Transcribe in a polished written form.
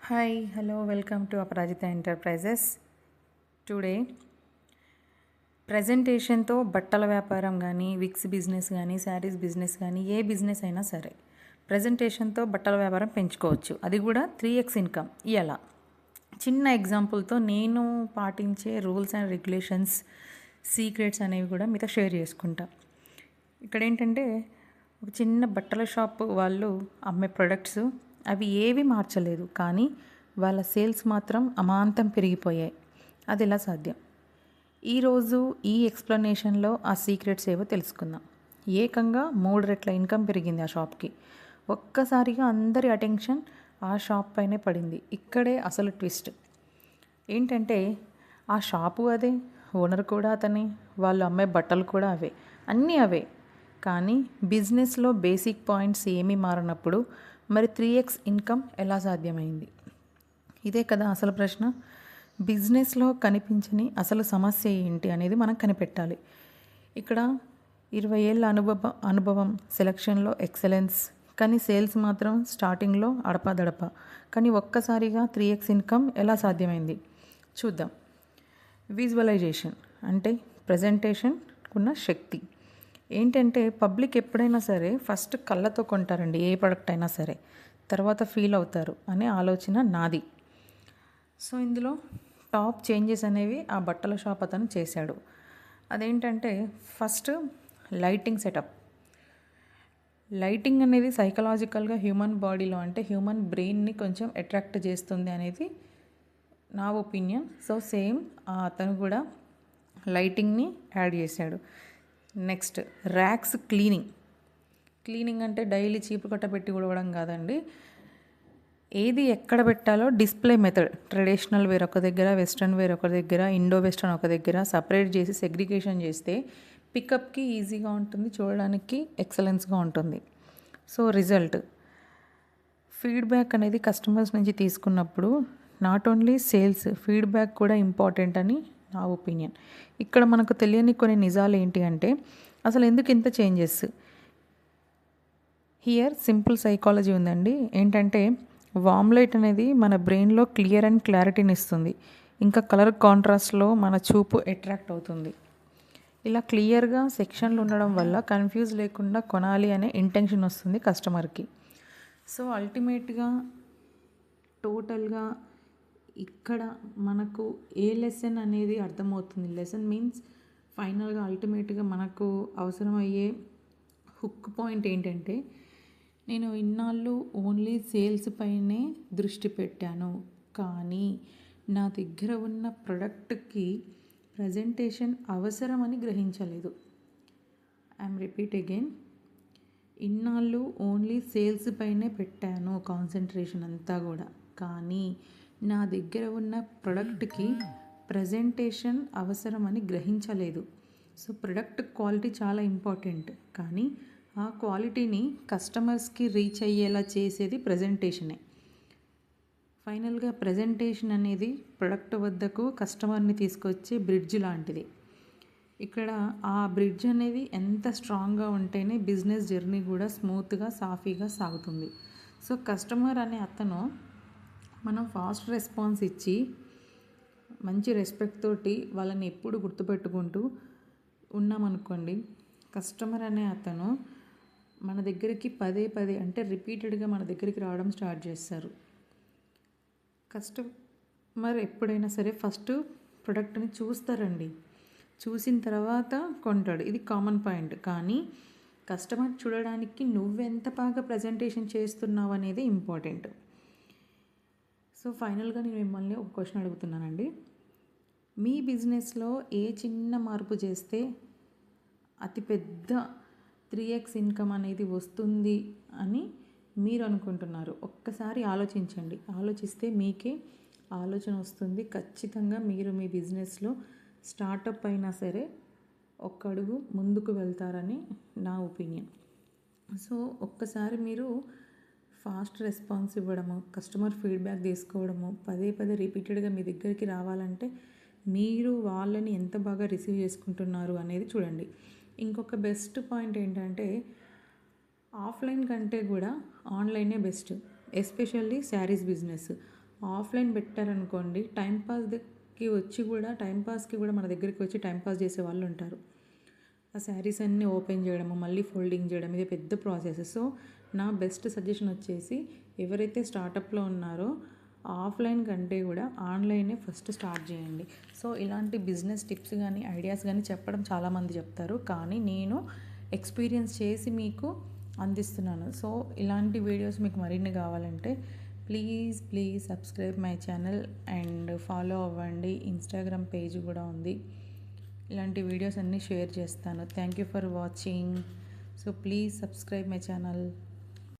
Hi hello welcome to Aparajita enterprises. Today ప్రజెంటేషన్తో బట్టల వ్యాపారం కానీ, విక్స్ బిజినెస్ కానీ, శారీస్ బిజినెస్ కానీ, ఏ బిజినెస్ అయినా సరే ప్రజెంటేషన్తో బట్టల వ్యాపారం పెంచుకోవచ్చు. అది కూడా 3x ఇన్కమ్. ఎలా? చిన్న ఎగ్జాంపుల్తో నేను పాటించే రూల్స్ అండ్ రెగ్యులేషన్స్, సీక్రెట్స్ అనేవి కూడా మీతో షేర్ చేసుకుంటా. ఇక్కడ ఏంటంటే, ఒక చిన్న బట్టల షాప్ వాళ్ళు అమ్మే ప్రొడక్ట్స్ అవి ఏవి మార్చలేదు, కానీ వాళ్ళ సేల్స్ మాత్రం అమాంతం పెరిగిపోయాయి. అది ఎలా సాధ్యం? ఈరోజు ఈ ఎక్స్ప్లెనేషన్లో ఆ సీక్రెట్స్ ఏవో తెలుసుకుందాం. ఏకంగా 3 రెట్ల ఇన్కమ్ పెరిగింది ఆ షాప్కి. ఒక్కసారిగా అందరి అటెన్షన్ ఆ షాప్ పైనే పడింది. ఇక్కడే అసలు ట్విస్ట్ ఏంటంటే, ఆ షాపు అదే, ఓనర్ కూడా అతనే, వాళ్ళు అమ్మే బట్టలు కూడా అవే, అన్నీ అవే. కానీ బిజినెస్లో బేసిక్ పాయింట్స్ ఏమీ మారినప్పుడు మరి 3x ఇన్కమ్ ఎలా సాధ్యమైంది? ఇదే కదా అసలు ప్రశ్న. బిజినెస్లో కనిపించని అసలు సమస్య ఏంటి అనేది మనం కనిపెట్టాలి. ఇక్కడ 20 ఏళ్ళ అనుభవం, సెలక్షన్లో ఎక్సలెన్స్, కానీ సేల్స్ మాత్రం స్టార్టింగ్లో అడపాదడప. కానీ ఒక్కసారిగా 3x ఇన్కమ్ ఎలా సాధ్యమైంది చూద్దాం. విజువలైజేషన్ అంటే ప్రజెంటేషన్కున్న శక్తి ఏంటంటే, పబ్లిక్ ఎప్పుడైనా సరే ఫస్ట్ కళ్ళతో కొంటారండి, ఏ ప్రొడక్ట్ అయినా సరే, తర్వాత ఫీల్ అవుతారు అనే ఆలోచన నాది. సో ఇందులో టాప్ చేంజెస్ అనేవి ఆ బట్టల షాప్ అతను చేశాడు. అదేంటంటే, ఫస్ట్ లైటింగ్ సెటప్. లైటింగ్ అనేది సైకలాజికల్గా హ్యూమన్ బాడీలో, అంటే హ్యూమన్ బ్రెయిన్ని కొంచెం అట్రాక్ట్ చేస్తుంది అనేది నా ఒపీనియన్. సో సేమ్ అతను కూడా లైటింగ్ని యాడ్ చేశాడు. నెక్స్ట్ ర్యాక్స్ క్లీనింగ్ అంటే డైలీ చీపు కట్ట పెట్టి ఉడవడం కాదండి. ఏది ఎక్కడ పెట్టాలో డిస్ప్లే మెథడ్, ట్రెడిషనల్ వేర్ ఒక దగ్గర, వెస్ట్రన్ వేర్ ఒక దగ్గర, ఇండో వెస్ట్రన్ ఒక దగ్గర సపరేట్ చేసి సెగ్రిగేషన్ చేస్తే పికప్కి ఈజీగా ఉంటుంది, చూడడానికి ఎక్సలెన్స్గా ఉంటుంది. సో రిజల్ట్ ఫీడ్బ్యాక్ అనేది కస్టమర్స్ నుంచి తీసుకున్నప్పుడు నాట్ ఓన్లీ సేల్స్, ఫీడ్బ్యాక్ కూడా ఇంపార్టెంట్ అని నా ఒపీనియన్. ఇక్కడ మనకు తెలియని కొన్ని నిజాలు ఏంటి అంటే, అసలు ఎందుకు ఇంత చేంజెస్? హియర్ సింపుల్ సైకాలజీ ఉందండి. ఏంటంటే, వామ్ లైట్ అనేది మన బ్రెయిన్లో క్లియర్ అండ్ క్లారిటీని ఇస్తుంది. ఇంకా కలర్ కాంట్రాస్ట్లో మన చూపు అట్రాక్ట్ అవుతుంది. ఇలా క్లియర్గా సెక్షన్లు ఉండడం వల్ల కన్ఫ్యూజ్ లేకుండా కొనాలి అనే ఇంటెన్షన్ వస్తుంది కస్టమర్కి. సో అల్టిమేట్గా టోటల్గా ఇక్కడ మనకు ఏ లెసన్ అనేది అర్థమవుతుంది. లెసన్ మీన్స్ ఫైనల్గా అల్టిమేట్గా మనకు అవసరమయ్యే హుక్ పాయింట్ ఏంటంటే, నేను ఇన్నాళ్ళు ఓన్లీ సేల్స్ పైనే దృష్టి పెట్టాను, కానీ నా దగ్గర ఉన్న ప్రొడక్ట్కి ప్రజెంటేషన్ అవసరమని గ్రహించలేదు. ఐఎమ్ రిపీట్ అగైన్, ఇన్నాళ్ళు ఓన్లీ సేల్స్ పైనే పెట్టాను కాన్సన్ట్రేషన్ అంతా కూడా, కానీ నా దగ్గర ఉన్న ప్రొడక్ట్కి ప్రజెంటేషన్ అవసరమని గ్రహించలేదు. సో ప్రొడక్ట్ క్వాలిటీ చాలా ఇంపార్టెంట్, కానీ ఆ క్వాలిటీని కస్టమర్స్కి రీచ్ అయ్యేలా చేసేది ప్రజెంటేషనే. ఫైనల్గా ప్రజెంటేషన్ అనేది ప్రొడక్ట్ వద్దకు కస్టమర్ని తీసుకొచ్చే బ్రిడ్జ్ లాంటిది. ఇక్కడ ఆ బ్రిడ్జ్ అనేది ఎంత స్ట్రాంగ్గా ఉంటేనే బిజినెస్ జర్నీ కూడా స్మూత్గా, సాఫీగా సాగుతుంది. సో కస్టమర్ అనే అతను మనం ఫాస్ట్ రెస్పాన్స్ ఇచ్చి మంచి రెస్పెక్ట్ తోటి వాళ్ళని ఎప్పుడు గుర్తుపెట్టుకుంటూ ఉన్నామనుకోండి, కస్టమర్ అనే అతను మన దగ్గరికి పదే అంటే రిపీటెడ్గా మన దగ్గరికి రావడం స్టార్ట్ చేస్తారు. కస్టమర్ ఎప్పుడైనా సరే ఫస్ట్ ప్రొడక్ట్ని చూస్తారండి, చూసిన తర్వాత కొంటాడు. ఇది కామన్ పాయింట్. కానీ కస్టమర్ చూడడానికి నువ్వెంత బాగా ప్రజెంటేషన్ చేస్తున్నావు అనేది ఇంపార్టెంట్. సో ఫైనల్గా నేను మిమ్మల్ని ఒక క్వశ్చన్ అడుగుతున్నానండి. మీ బిజినెస్లో ఏ చిన్న మార్పు చేస్తే అతిపెద్ద 3x ఇన్కమ్ అనేది వస్తుంది అని మీరు అనుకుంటున్నారు? ఒక్కసారి ఆలోచించండి. ఆలోచిస్తే మీకే ఆలోచన వస్తుంది. ఖచ్చితంగా మీరు మీ బిజినెస్లో స్టార్టప్ అయినా సరే ఒక్క అడుగు ముందుకు వెళ్తారని నా ఒపీనియన్. సో ఒక్కసారి మీరు ఫాస్ట్ రెస్పాన్స్ ఇవ్వడము, కస్టమర్ ఫీడ్బ్యాక్ తీసుకోవడము, పదే రిపీటెడ్గా మీ దగ్గరికి రావాలంటే మీరు వాళ్ళని ఎంత బాగా రిసీవ్ చేసుకుంటున్నారు అనేది చూడండి. ఇంకొక బెస్ట్ పాయింట్ ఏంటంటే, ఆఫ్లైన్ కంటే కూడా ఆన్లైనే best. Especially saris business. Offline పెట్టారనుకోండి టైంపాస్కి కూడా మన దగ్గరికి వచ్చి టైంపాస్ చేసే వాళ్ళు ఉంటారు. ఆ శారీస్ అన్నీ ఓపెన్ చేయడము, మళ్ళీ ఫోల్డింగ్ చేయడం, ఇది పెద్ద ప్రాసెస్. సో నా బెస్ట్ సజెషన్ వచ్చేసి, ఎవరైతే స్టార్టప్లో ఉన్నారో ఆఫ్లైన్ కంటే కూడా ఆన్లైనే ఫస్ట్ స్టార్ట్ చేయండి. సో ఇలాంటి బిజినెస్ టిప్స్ కానీ ఐడియాస్ కానీ చెప్పడం చాలామంది చెప్తారు, కానీ నేను ఎక్స్పీరియన్స్ చేసి మీకు అందిస్తున్నాను. సో ఇలాంటి వీడియోస్ మీకు మరిన్ని కావాలంటే please subscribe my channel and follow అవ్వండి. ఇన్స్టాగ్రామ్ పేజ్ కూడా ఉంది. ఇలాంటి వీడియోస్ అన్నీ షేర్ చేస్తాను. Thank you for watching. So please subscribe my channel.